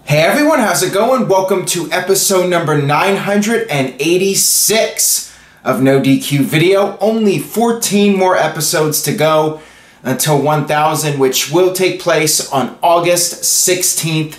Hey everyone, how's it going? Welcome to episode number 986 of NoDQ Video. Only 14 more episodes to go until 1000, which will take place on August 16th.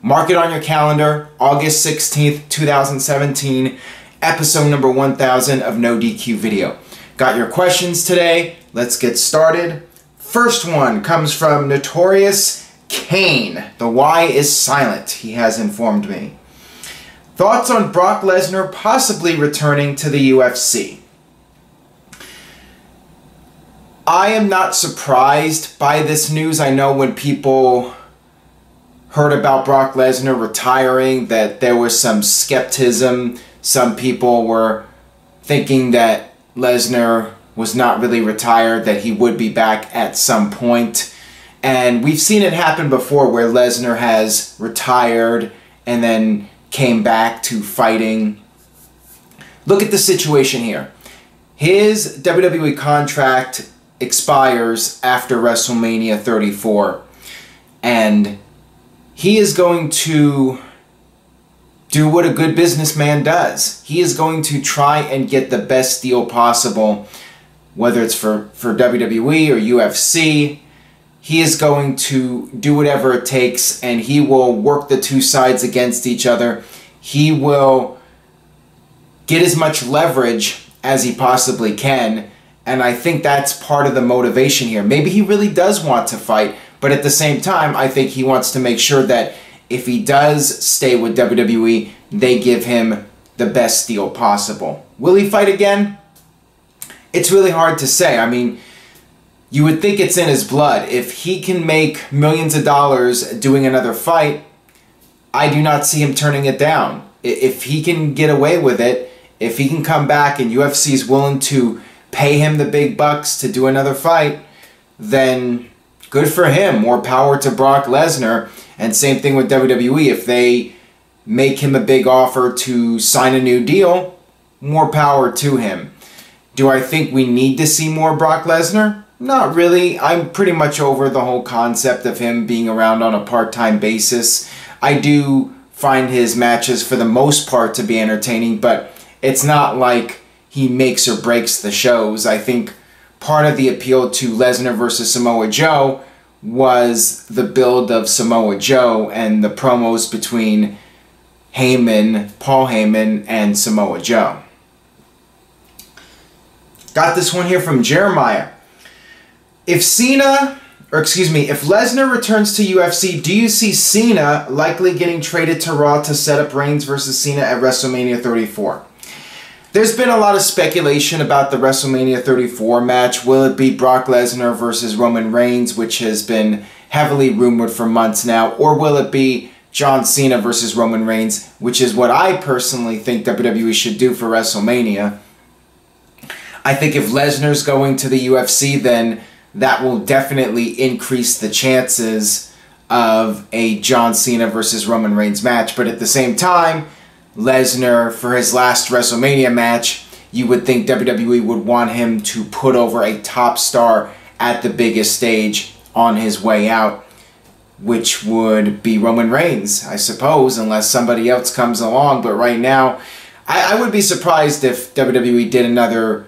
Mark it on your calendar, August 16th, 2017, episode number 1000 of NoDQ Video. Got your questions today? Let's get started. First one comes from Notorious Kane. The Y is silent, he has informed me. Thoughts on Brock Lesnar possibly returning to the UFC? I am not surprised by this news. I know when people heard about Brock Lesnar retiring that there was some skepticism. Some people were thinking that Lesnar was not really retired, that he would be back at some point. And we've seen it happen before where Lesnar has retired and then came back to fighting. Look at the situation here. His WWE contract expires after WrestleMania 34. And he is going to do what a good businessman does. He is going to try and get the best deal possible, whether it's for WWE or UFC. He is going to do whatever it takes, and he will work the two sides against each other. He will get as much leverage as he possibly can, and I think that's part of the motivation here. Maybe he really does want to fight, but at the same time, I think he wants to make sure that if he does stay with WWE, they give him the best deal possible. Will he fight again? It's really hard to say. I mean, you would think it's in his blood. If he can make millions of dollars doing another fight, I do not see him turning it down. If he can get away with it, if he can come back and UFC is willing to pay him the big bucks to do another fight, then good for him. More power to Brock Lesnar. And same thing with WWE. If they make him a big offer to sign a new deal, more power to him. Do I think we need to see more Brock Lesnar? Not really. I'm pretty much over the whole concept of him being around on a part-time basis. I do find his matches for the most part to be entertaining, but it's not like he makes or breaks the shows. I think part of the appeal to Lesnar versus Samoa Joe was the build of Samoa Joe and the promos between Paul Heyman, and Samoa Joe. Got this one here from Jeremiah. If Lesnar returns to UFC, do you see Cena likely getting traded to Raw to set up Reigns versus Cena at WrestleMania 34? There's been a lot of speculation about the WrestleMania 34 match. Will it be Brock Lesnar versus Roman Reigns, which has been heavily rumored for months now, or will it be John Cena versus Roman Reigns, which is what I personally think WWE should do for WrestleMania. I think if Lesnar's going to the UFC, then that will definitely increase the chances of a John Cena versus Roman Reigns match. But at the same time, Lesnar, for his last WrestleMania match, you would think WWE would want him to put over a top star at the biggest stage on his way out, which would be Roman Reigns, I suppose, unless somebody else comes along. But right now, I would be surprised if WWE did another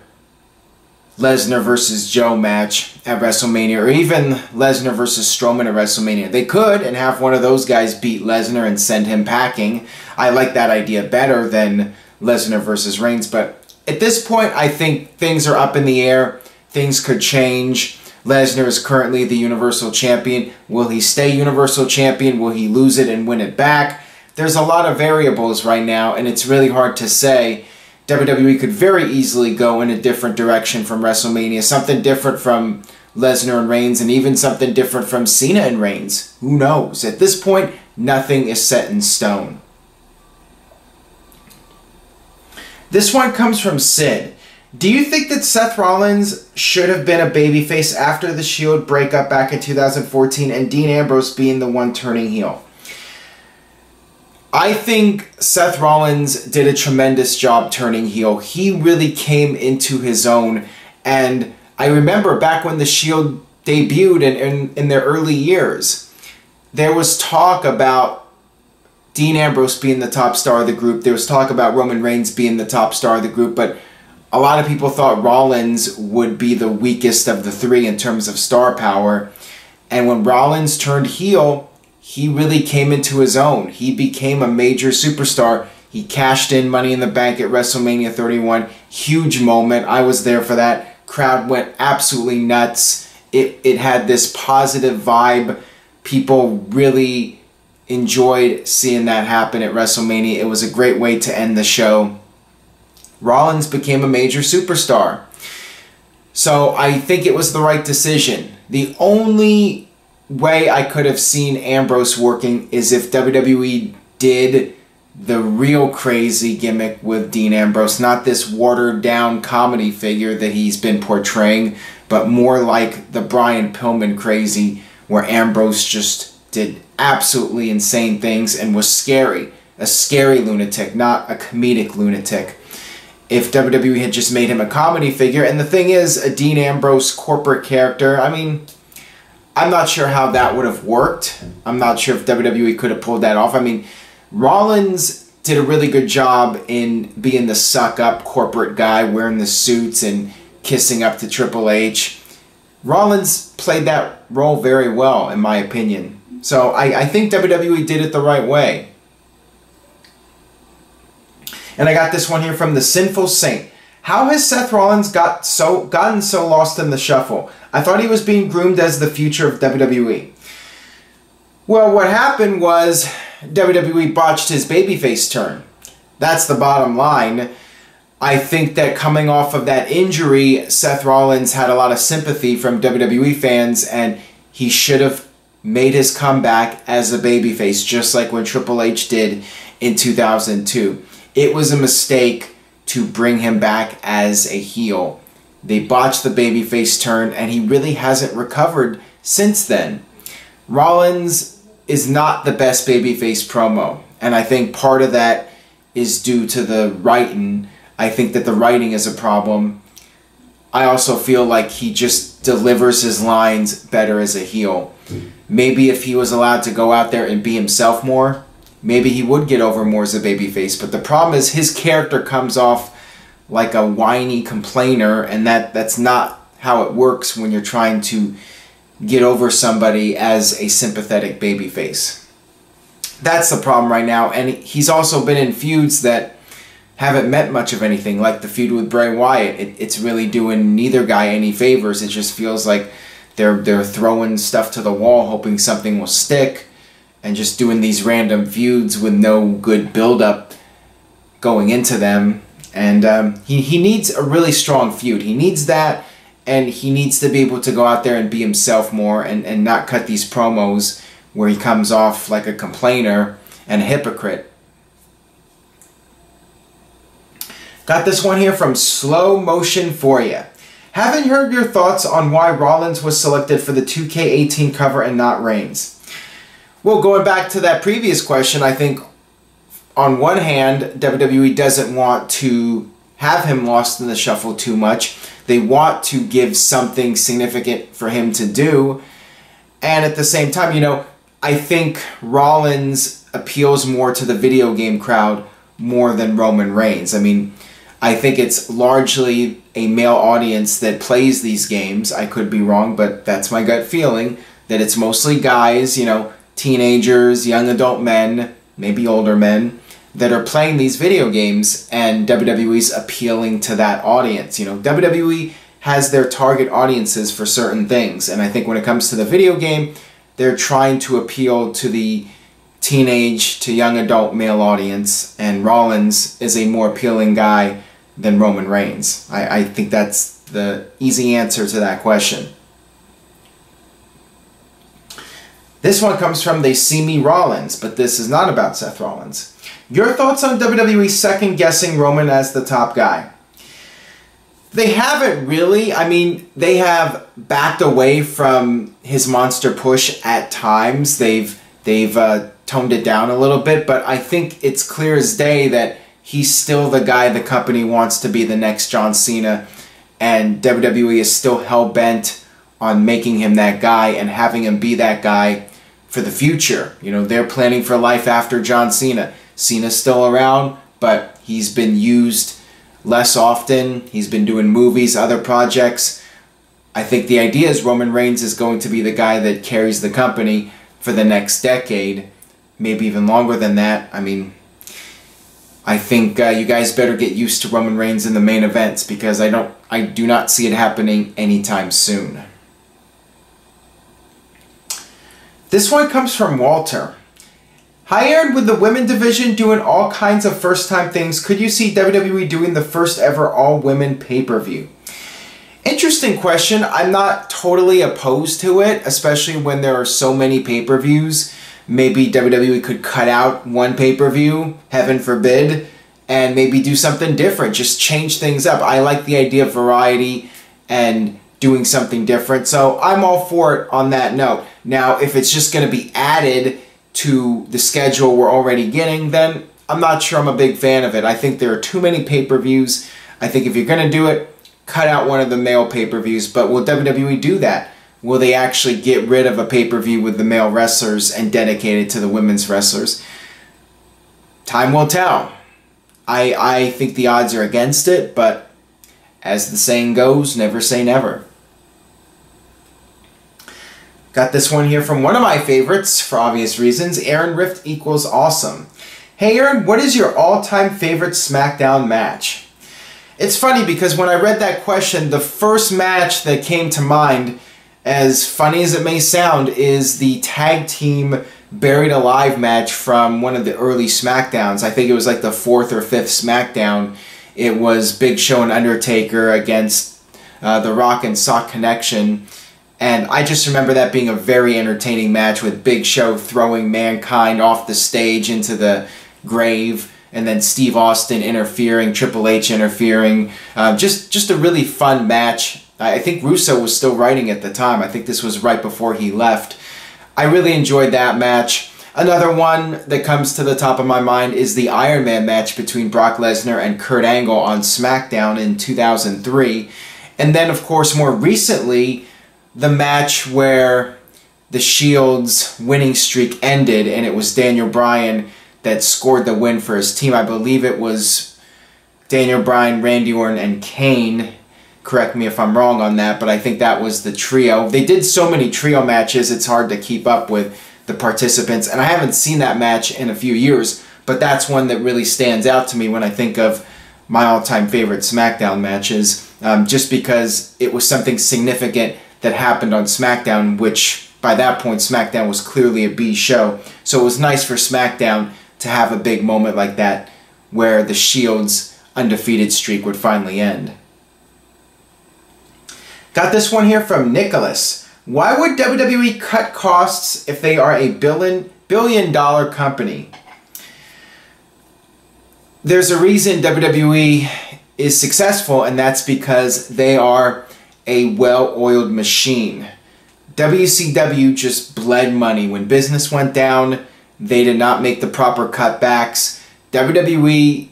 Lesnar versus Joe match at WrestleMania, or even Lesnar versus Strowman at WrestleMania. They could, and have one of those guys beat Lesnar and send him packing. I like that idea better than Lesnar versus Reigns, but at this point, I think things are up in the air. Things could change. Lesnar is currently the Universal Champion. Will he stay Universal Champion? Will he lose it and win it back? There's a lot of variables right now, and it's really hard to say. WWE could very easily go in a different direction from WrestleMania, something different from Lesnar and Reigns, and even something different from Cena and Reigns. Who knows? At this point, nothing is set in stone. This one comes from Sid. Do you think that Seth Rollins should have been a babyface after the Shield breakup back in 2014 and Dean Ambrose being the one turning heel? I think Seth Rollins did a tremendous job turning heel. He really came into his own, and I remember back when the Shield debuted in their early years, there was talk about Dean Ambrose being the top star of the group. There was talk about Roman Reigns being the top star of the group, but a lot of people thought Rollins would be the weakest of the three in terms of star power. And when Rollins turned heel, he really came into his own. He became a major superstar. He cashed in Money in the Bank at WrestleMania 31. Huge moment. I was there for that. Crowd went absolutely nuts. It had this positive vibe. People really enjoyed seeing that happen at WrestleMania. It was a great way to end the show. Rollins became a major superstar. So I think it was the right decision. The only way I could have seen Ambrose working is if WWE did the real crazy gimmick with Dean Ambrose, not this watered down comedy figure that he's been portraying, but more like the Brian Pillman crazy, where Ambrose just did absolutely insane things and was scary. A scary lunatic, not a comedic lunatic. If WWE had just made him a comedy figure, and the thing is, a Dean Ambrose corporate character, I mean, I'm not sure how that would have worked. I'm not sure if WWE could have pulled that off. I mean, Rollins did a really good job in being the suck-up corporate guy, wearing the suits and kissing up to Triple H. Rollins played that role very well, in my opinion. So I think WWE did it the right way. And I got this one here from the Sinful Saint. How has Seth Rollins gotten so lost in the shuffle? I thought he was being groomed as the future of WWE. Well, what happened was WWE botched his babyface turn. That's the bottom line. I think that coming off of that injury, Seth Rollins had a lot of sympathy from WWE fans, and he should have made his comeback as a babyface, just like when Triple H did in 2002. It was a mistake to bring him back as a heel. They botched the babyface turn, and he really hasn't recovered since then. Rollins is not the best babyface promo, and I think part of that is due to the writing. I think that the writing is a problem. I also feel like he just delivers his lines better as a heel. Maybe if he was allowed to go out there and be himself more, maybe he would get over more as a babyface. But the problem is his character comes off like a whiny complainer, and that's not how it works when you're trying to get over somebody as a sympathetic babyface. That's the problem right now, and he's also been in feuds that haven't meant much of anything, like the feud with Bray Wyatt. It's really doing neither guy any favors. It just feels like they're throwing stuff to the wall, hoping something will stick, and just doing these random feuds with no good build-up going into them. And he needs a really strong feud. He needs that, and he needs to be able to go out there and be himself more and not cut these promos where he comes off like a complainer and a hypocrite. Got this one here from Slow Motion For Ya. Haven't heard your thoughts on why Rollins was selected for the 2K18 cover and not Reigns. Well, going back to that previous question, I think on one hand, WWE doesn't want to have him lost in the shuffle too much. They want to give something significant for him to do. And at the same time, you know, I think Rollins appeals more to the video game crowd more than Roman Reigns. I mean, I think it's largely a male audience that plays these games. I could be wrong, but that's my gut feeling, that it's mostly guys, you know, teenagers, young adult men, maybe older men, that are playing these video games, and WWE's appealing to that audience. You know, WWE has their target audiences for certain things, and I think when it comes to the video game, they're trying to appeal to the teenage to young adult male audience, and Rollins is a more appealing guy than Roman Reigns. I think that's the easy answer to that question. This one comes from They See Me Rollins, but this is not about Seth Rollins. Your thoughts on WWE second-guessing Roman as the top guy? They haven't really. I mean, they have backed away from his monster push at times. They've toned it down a little bit, but I think it's clear as day that he's still the guy the company wants to be the next John Cena, and WWE is still hell-bent on making him that guy and having him be that guy for the future. You know, they're planning for life after John Cena. Cena's still around, but he's been used less often. He's been doing movies, other projects. I think the idea is Roman Reigns is going to be the guy that carries the company for the next decade, maybe even longer than that. I mean, I think you guys better get used to Roman Reigns in the main events, because I do not see it happening anytime soon. This one comes from Walter. Hi Aaron, with the women division doing all kinds of first time things, could you see WWE doing the first ever all women pay-per-view? Interesting question. I'm not totally opposed to it, especially when there are so many pay-per-views. Maybe WWE could cut out one pay-per-view, heaven forbid, and maybe do something different. Just change things up. I like the idea of variety and doing something different, so I'm all for it on that note. Now, if it's just going to be added to the schedule we're already getting, then I'm not sure I'm a big fan of it. I think there are too many pay-per-views. I think if you're going to do it, cut out one of the male pay-per-views. But will WWE do that? Will they actually get rid of a pay-per-view with the male wrestlers and dedicate it to the women's wrestlers? Time will tell. I think the odds are against it, but as the saying goes, never say never. Got this one here from one of my favorites, for obvious reasons. Aaron Rift equals awesome. Hey Aaron, what is your all-time favorite SmackDown match? It's funny because when I read that question, the first match that came to mind, as funny as it may sound, is the tag team Buried Alive match from one of the early SmackDowns. I think it was like the 4th or 5th SmackDown. It was Big Show and Undertaker against The Rock and Sock Connection. And I just remember that being a very entertaining match, with Big Show throwing Mankind off the stage into the grave, and then Steve Austin interfering, Triple H interfering. Just a really fun match. I think Russo was still writing at the time. I think this was right before he left. I really enjoyed that match. Another one that comes to the top of my mind is the Iron Man match between Brock Lesnar and Kurt Angle on SmackDown in 2003. And then, of course, more recently, the match where the Shield's winning streak ended, and it was Daniel Bryan that scored the win for his team. I believe it was Daniel Bryan, Randy Orton, and Kane. Correct me if I'm wrong on that, but I think that was the trio. They did so many trio matches, it's hard to keep up with the participants, and I haven't seen that match in a few years, but that's one that really stands out to me when I think of my all-time favorite SmackDown matches, just because it was something significant that happened on SmackDown, which by that point SmackDown was clearly a B show. So it was nice for SmackDown to have a big moment like that where the Shield's undefeated streak would finally end. Got this one here from Nicholas. Why would WWE cut costs if they are a billion-dollar company? There's a reason WWE is successful, and that's because they are a well-oiled machine. WCW just bled money. When business went down, they did not make the proper cutbacks. WWE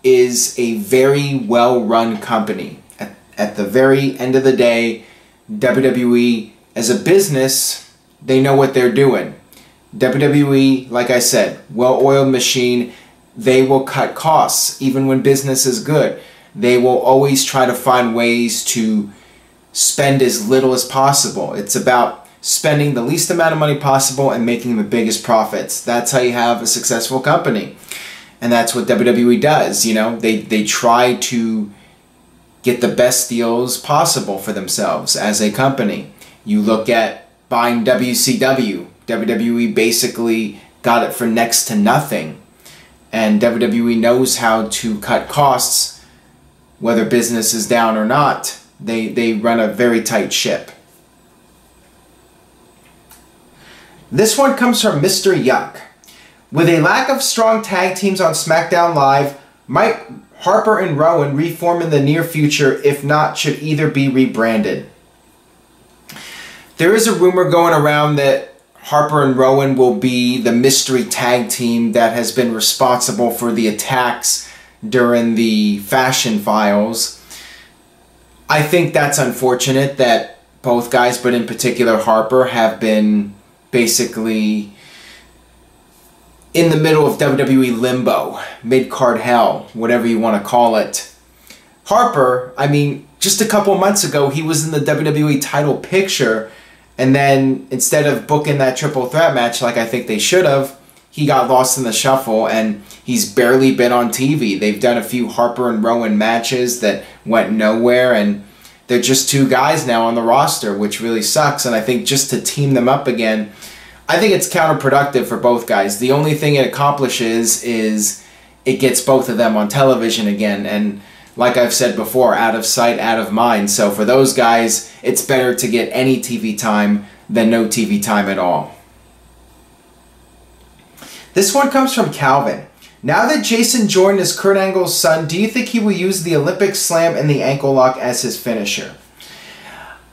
is a very well-run company. At the very end of the day, WWE, as a business, they know what they're doing. WWE, like I said, well-oiled machine. They will cut costs, even when business is good. They will always try to find ways to spend as little as possible. It's about spending the least amount of money possible and making the biggest profits. That's how you have a successful company. And that's what WWE does. You know, they try to get the best deals possible for themselves as a company. You look at buying WCW. WWE basically got it for next to nothing. And WWE knows how to cut costs, whether business is down or not. They run a very tight ship. This one comes from Mr. Yuck. With a lack of strong tag teams on SmackDown Live, might Harper and Rowan reform in the near future? If not, should either be rebranded? There is a rumor going around that Harper and Rowan will be the mystery tag team that has been responsible for the attacks during the Fashion Files. I think that's unfortunate that both guys, but in particular Harper, have been basically in the middle of WWE limbo, mid-card hell, whatever you want to call it. Harper, I mean, just a couple months ago, he was in the WWE title picture, and then instead of booking that triple threat match like I think they should have, he got lost in the shuffle, and he's barely been on TV. They've done a few Harper and Rowan matches that went nowhere, and they're just two guys now on the roster, which really sucks. And I think just to team them up again, I think it's counterproductive for both guys. The only thing it accomplishes is it gets both of them on television again. And like I've said before, out of sight, out of mind. So for those guys, it's better to get any TV time than no TV time at all. This one comes from Calvin. Now that Jason Jordan is Kurt Angle's son, do you think he will use the Olympic Slam and the ankle lock as his finisher?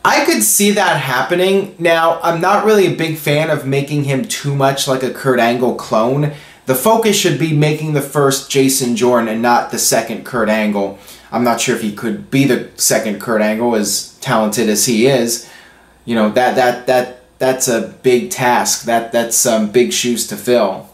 I could see that happening. Now, I'm not really a big fan of making him too much like a Kurt Angle clone. The focus should be making the first Jason Jordan and not the second Kurt Angle. I'm not sure if he could be the second Kurt Angle, as talented as he is. You know, that's a big task. That's some big shoes to fill.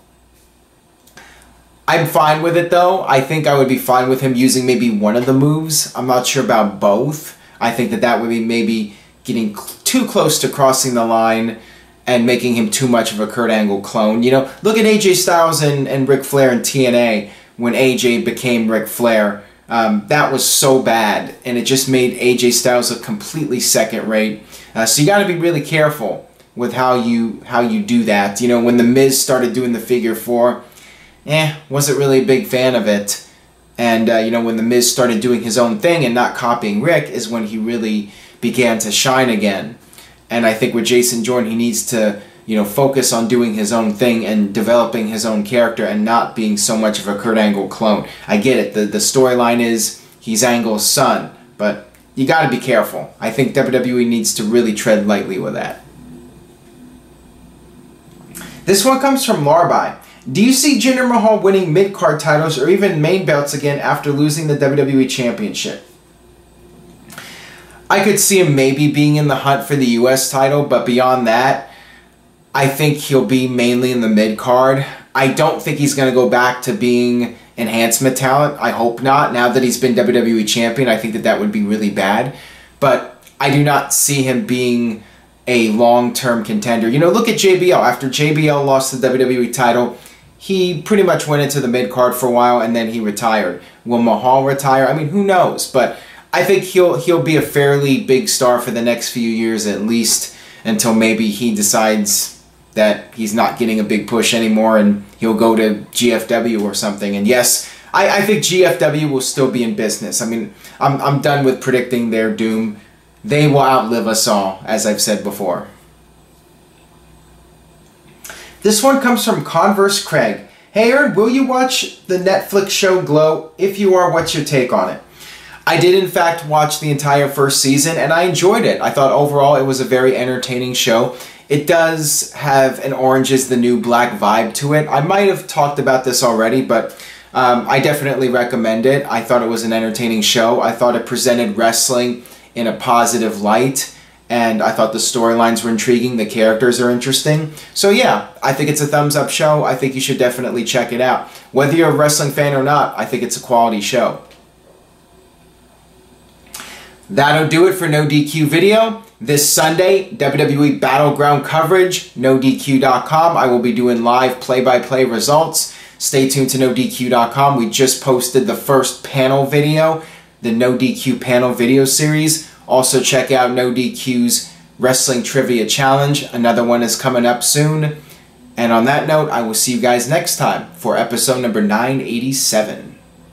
I'm fine with it though. I think I would be fine with him using maybe one of the moves. I'm not sure about both. I think that would be maybe getting too close to crossing the line and making him too much of a Kurt Angle clone. You know, look at AJ Styles and Ric Flair in TNA when AJ became Ric Flair. That was so bad, and it just made AJ Styles look completely second rate. So you got to be really careful with how you do that. You know, when The Miz started doing the figure four, wasn't really a big fan of it. And, you know, when The Miz started doing his own thing and not copying Rick is when he really began to shine again. And I think with Jason Jordan, he needs to, you know, focus on doing his own thing and developing his own character and not being so much of a Kurt Angle clone. I get it. The storyline is he's Angle's son, but you got to be careful. I think WWE needs to really tread lightly with that. This one comes from Larby. Do you see Jinder Mahal winning mid-card titles or even main belts again after losing the WWE Championship? I could see him maybe being in the hunt for the US title, but beyond that, I think he'll be mainly in the mid-card. I don't think he's going to go back to being enhancement talent. I hope not. Now that he's been WWE Champion, I think that would be really bad. But I do not see him being a long-term contender. You know, look at JBL. After JBL lost the WWE title, he pretty much went into the mid-card for a while and then he retired. Will Mahal retire? I mean, who knows? But I think he'll be a fairly big star for the next few years at least, until maybe he decides that he's not getting a big push anymore and he'll go to GFW or something. And yes, I think GFW will still be in business. I mean, I'm done with predicting their doom. They will outlive us all, as I've said before. This one comes from Converse Craig. Hey Aaron, will you watch the Netflix show Glow? If you are, what's your take on it? I did in fact watch the entire first season and I enjoyed it. I thought overall it was a very entertaining show. It does have an Orange is the New Black vibe to it. I might have talked about this already, but I definitely recommend it. I thought it was an entertaining show. I thought it presented wrestling in a positive light, and I thought the storylines were intriguing, the characters are interesting. So yeah, I think it's a thumbs up show. I think you should definitely check it out. Whether you're a wrestling fan or not, I think it's a quality show. That'll do it for NoDQ video. This Sunday, WWE Battleground coverage, NoDQ.com. I will be doing live play-by-play results. Stay tuned to NoDQ.com. We just posted the first panel video, the NoDQ panel video series. Also check out NoDQ's Wrestling Trivia Challenge. Another one is coming up soon. And on that note, I will see you guys next time for episode number 987.